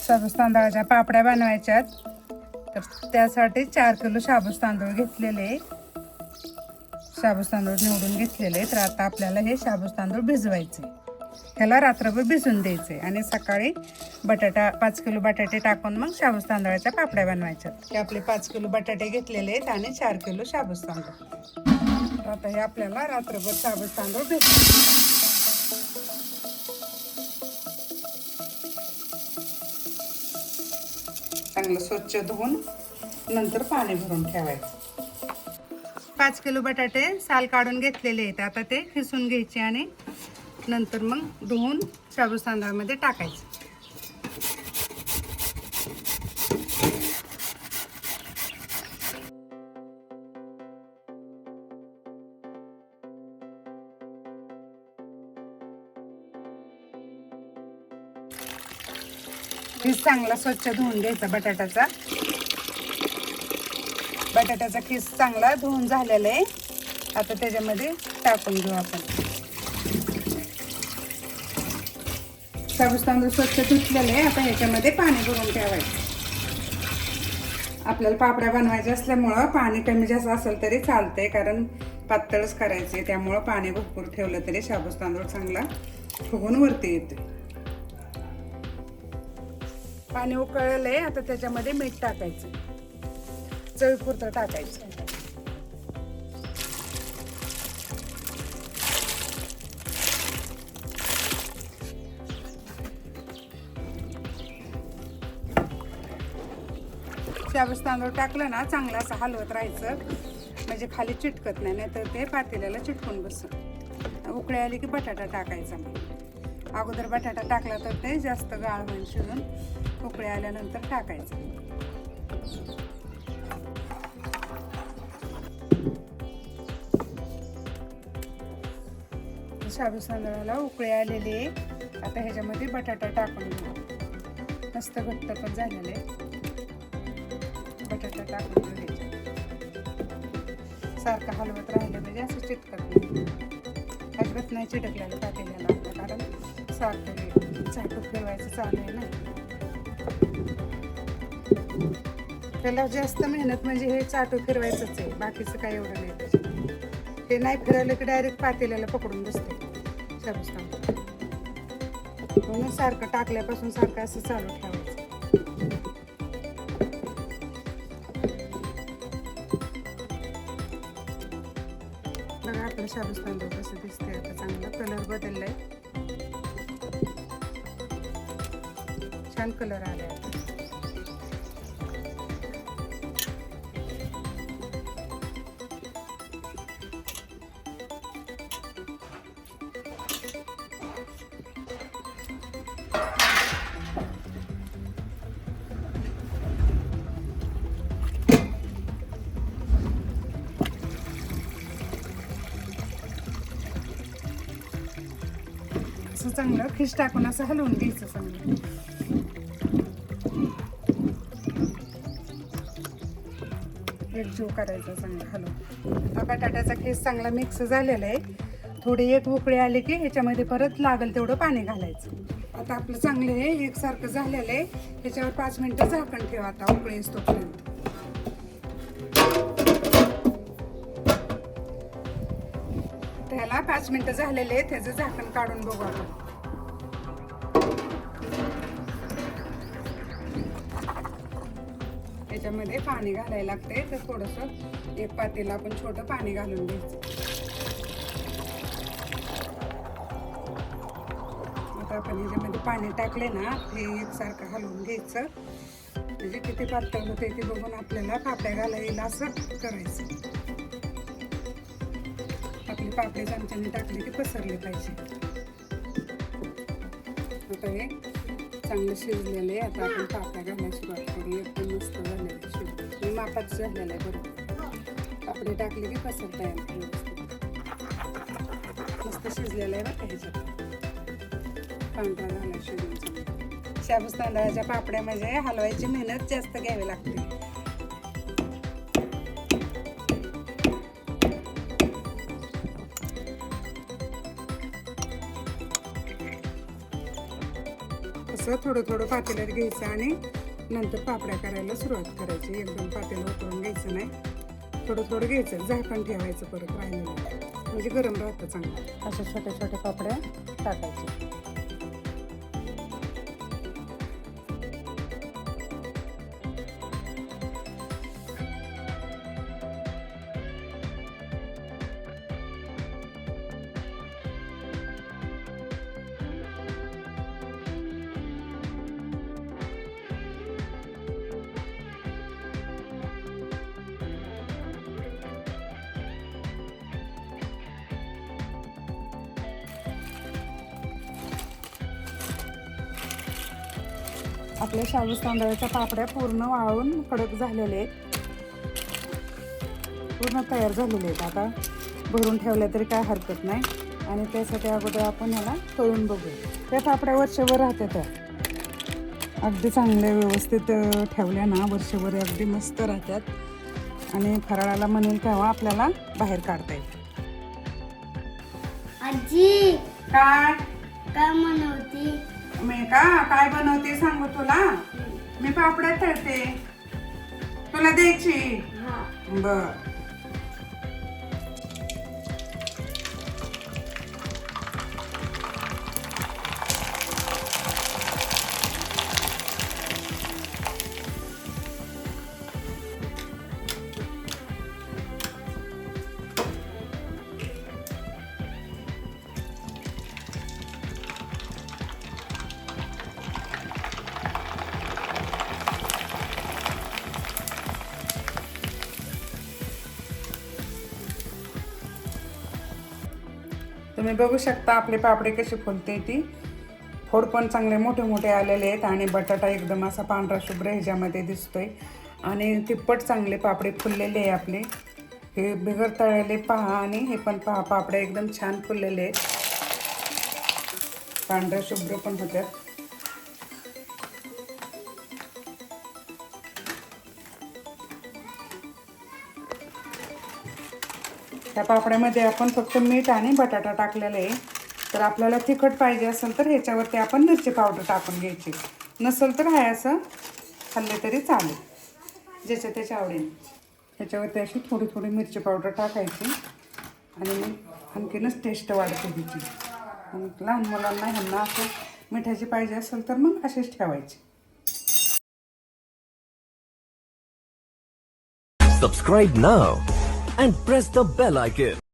शाबूस तांदळाच्या पापड्या बनवायच्यात, तर त्यासाठी 4 किलो शाबूस तांदूळ घेतलेले. शाबूस तांदूळ निवडून घेतलेले. तर आता आपल्याला हे शाबूस तांदूळ भिजवायचे. ह्याला रात्रभर भिजून द्यायचे आणि सकाळी 5 किलो बटाटे टाकून मग शाबूस तांदळाच्या पापड्या बनवायच्यात. हे आपले 5 किलो बटाटे घेतलेले आहेत आणि 4 किलो शाबूस तांदूळ. आता हे आपल्याला रात्रभर शाबूस तांदूळ भिजवायचे. चांगलं स्वच्छ धुवून नंतर पाणी भरून ठेवायचं. 5 किलो बटाटे साल काढून घेतलेले आहेत. आता ते खिसून घ्यायचे आणि नंतर मग धुवून शाबूस तांदळामध्ये टाकायचे. खीस चांगला स्वच्छ धुवून घ्यायचा बटाट्याचा. बटाट्याचा खीस चांगला धुवून झालेला आहे. आता त्याच्यामध्ये टाकून घेऊ आपण. शाबूस तांदूळ स्वच्छ धुतलेले आहे. आता ह्याच्यामध्ये पाणी भरून ठेवायचं. आपल्याला पापड्या बनवायच्या असल्यामुळं पाणी कमी जास्त असेल तरी चालतंय, कारण पातळच करायचे. त्यामुळं पाणी भरपूर ठेवलं तरी शाबूस तांदूळ चांगला फुगून वरती येते. पाणी उकळलंय. आता त्याच्यामध्ये मीठ टाकायचं. चवीपुरतं टाकायचं. शाबूस तांदूळ टाकलं ना, चांगलं असं हलवत राहायचं, म्हणजे खाली चिटकत नाही, नाहीतर ते पातेल्याला चिटकून बसतं. उकळी आली की बटाटा टाकायचा. अगोदर बटाटा टाकला तर ते जास्त गाळ होईल शिजून. उकळी आल्यानंतर टाकायचं. शाबूस तांदळाला उकळी आलेली आहे. आता ह्याच्यामध्ये बटाटा टाकून घेऊ. मस्त घट्ट पण झालेले. बटाटा टाकून घ्यायचे. सारखं हलवत राहिलं म्हणजे असं चिटकत नाही. अजिबात नाही चिटकलेलं पातेल्याला आपलं, कारण सारखं चाटू फिरवायचं चालू आहे ना. त्याला जास्त मेहनत म्हणजे हे चाटू फिरवायचंच आहे, बाकीचं काही एवढं नाही त्याच्यात. ते नाही फिरवलं की डायरेक्ट पातेल्याला पकडून बसते शाबूस तांदूळ. म्हणून सारखं टाकल्यापासून सारखं असं चालू ठेवायचं. बघा आपलं शाबूस तांदूळ कसं दिसतंय. आता चांगला कलर बदललाय. छान कलर आलाय. असं चांगलं खिस टाकून असं हलवून घ्यायचं चांगलं. एकजीव करायचा चांगलं हलवून. बटाट्याचा खिस चांगला मिक्स झालेला आहे. थोडी एक उकळी आली की ह्याच्यामध्ये परत लागेल तेवढं पाणी घालायचं. आता आपलं चांगलं आहे एकसारखं झालेलं आहे. ह्याच्यावर 5 मिनिटं झाकण ठेवा. आता उकळी येतोपर्यंत. त्याला 5 मिनिटं झालेले आहेत. त्याचं झाकण काढून बघू आपण. त्याच्यामध्ये पाणी घालायला लागते, तर थोडंसं एक पातेलं आपण छोटं पाणी घालून घ्यायचं. आता आपण ह्याच्यामध्ये पाणी टाकले ना, हे एकसारखं हलवून घ्यायचं. म्हणजे किती पातळ होते ते बघून आपल्याला पापड्या घालायला असं करायचं. आपली पापडी चमच्याने टाकली की पसरले पाहिजे. आता हे चांगलं शिजलेलं आहे. आता आपण पापड्या घालायला सुरुवात करू. एकदम मस्त झालेलं आहे शिजून. मी मापात झालेलं आहे बरोबर. पापडी टाकली की पसरता येईल. मस्त शिजलेलं आहे बरं का. ह्याच्यात पांढरा झाला शिजून. शाबूस तांदळाच्या पापड्या म्हणजे हलवायची मेहनत जास्त घ्यावी लागते. असं थोडं थोडं पातेल्यात घ्यायचं आणि नंतर पापड्या करायला सुरुवात करायची. एकदम पातेलं उतरून घ्यायचं नाही, थोडं थोडं घ्यायचं, झाकण ठेवायचं परत राहिलेलं, म्हणजे गरम राहतं चांगलं. अशा छोट्या छोट्या पापड्या टाकायच्या. आपल्या शाबूस तांदळाच्या पापड्या पूर्ण वाळून कडक झालेले आहेत, पूर्ण तयार झालेले आहेत. आता भरून ठेवल्या तरी काय हरकत नाही. आणि त्यासाठी अगोदर आपण ह्याला तळून बघू. त्या पापड्या वर्षभर राहतात, त्या अगदी चांगल्या व्यवस्थित ठेवल्या ना वर्षभर अगदी मस्त राहतात आणि फराळाला म्हणेल तेव्हा आपल्याला बाहेर काढता येईल. आजी काय काय बनवते? मी काय बनवते सांगू तुला? मी पापड्या तळते, तुला द्यायची. बर, तुम्ही बघू शकता आपले पापडे कसे फुलते. ती फोड पण चांगले मोठे मोठे आलेले आहेत आणि बटाटा एकदम असा पांढरा शुभ्र ह्याच्यामध्ये दिसतोय आणि तिप्पट चांगले पापडे फुललेले आहे आपले. हे बिगर तळलेले पहा आणि हे पण पहा, पापडे एकदम छान फुललेले आहेत, पांढऱ्या शुभ्र पण होत्या. त्या पापड्यामध्ये आपण फक्त मीठ आणि बटाटा टाकलेला आहे. तर आपल्याला तिखट पाहिजे असेल तर ह्याच्यावरती आपण मिरची पावडर टाकून घ्यायची, नसेल तर आहे असं खाल्ले तरी चालेल, ज्याच्या त्याच्या आवडीने. ह्याच्यावरती अशी थोडी थोडी मिरची पावडर टाकायची आणि आणखीनच टेस्ट वाढते तिची. मग लहान मुलांना ह्यांना असं मिठाची पाहिजे असेल तर मग असेच ठेवायचे. Subscribe now and press the bell icon.